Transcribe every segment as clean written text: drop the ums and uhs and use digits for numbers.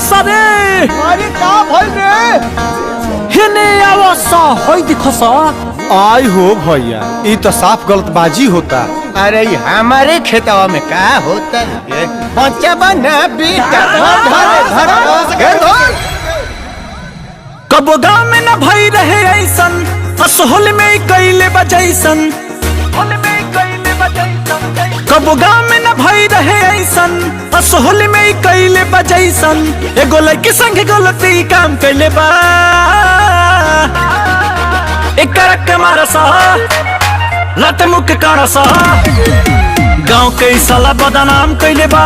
सरे अरे का भइल रे? हेने आवसा होई दिखसा। आई हो भैया, ये तो साफ गलतबाजी होता। अरे हमारे खेतवा में का होता है? बच्चा बना बेटा कबो गाँव में न भई रहे ऐसन, असोहल में कैले बजैसन। कबो गाँव में न भई रहे ऐसन, असोहल में कैले बजैसन। एगो लड़की संग गलती काम कैले बा, एक करक मारसा लत मुख कानसा। गाँव के साला बदनाम कैले बा,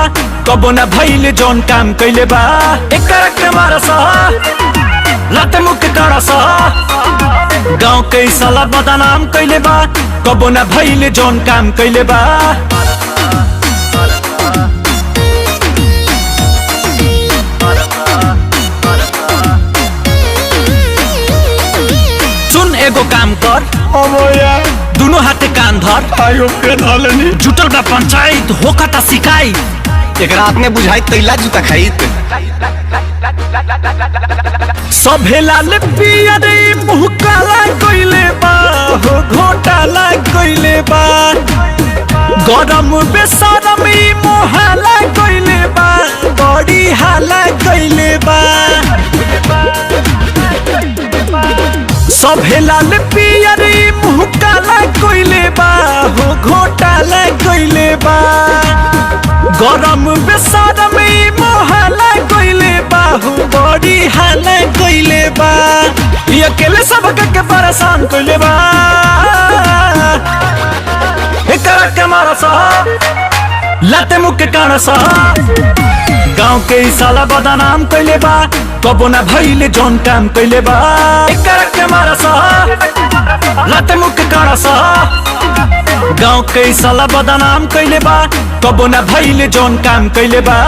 कबो न भइले जौन काम कैले बा। एक करक मारसा लत मुख कानसा। गाँव के साला बदनाम कैले बा, कबो न भइले जौन काम कैले बा। सुन एगो काम कर, दोनों हाथे कान धर। जुटल बा पंचायत होखता शिकायत। एक रात में बुझाई तैला जूता खाइत। सभे लाल पिया रे मुँह काला कइले बा, हो घोटाला कइले बा। गरम बेसरम ई मोहाला कइले बा, बड़ी हाला कइले बा। सभे लाल पिया रे मुँह काला कइले बा, हो घोटाला कइले बा। गरम बेसरम ई मोहाला कइले बा, हो बड़ी हाला कइले बा। ये अकेले सबके के परेशान कइले बा। एकरा के मारसा लाते मुख के कानसा। गाँव के साला बदनाम कइले बा, कबो न भइले जौन काम कइले बा। एकरा के मारसा लाते मुख के कानसा। गाँव के साला बदनाम कइले बा, कबो न भइले जौन काम कइले बा।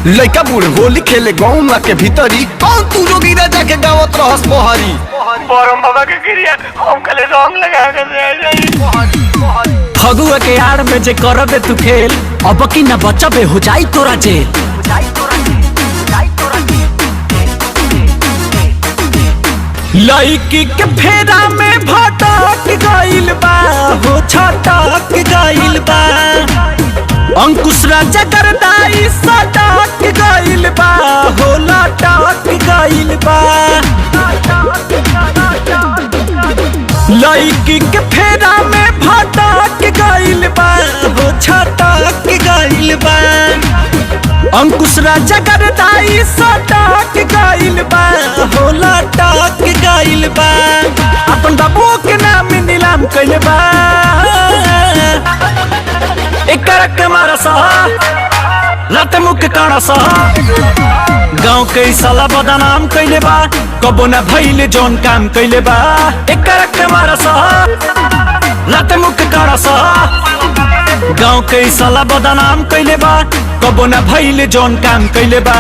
लड़का बूढ़ होली खेले गाँव के भीतरी। कौन तू जोगी राजा के गावत रहस बहरी? परम बाबा के क्रिया हम कले रंग लगा के फगुआ के आड़ में जे करबे तू खेल, अब की न बचबे हो जाई तोरा जेल। लड़की के फेरा में भटक गइल बा, हो छटक गइल बा। अंकुश राजा करदाई सटक गइल बा, हो लटक गइल बा। लड़की के फेरा में भटक गइल बा, हो छटक गइल बा। अंकुश राजा करदाई सटक गइल बा, हो लटक गइल बा। अपन बाबू के नाम नीलाम कइल बा। एकरा के मारसा लत मुख कानसा। गाँव के साला बदनाम कइले बा, कबो न भइले जौन काम कइले बा। एकरा के मारसा लत मुख कानसा। गाँव के साला बदनाम कइले बा, कबो न भइले जौन काम कइले बा।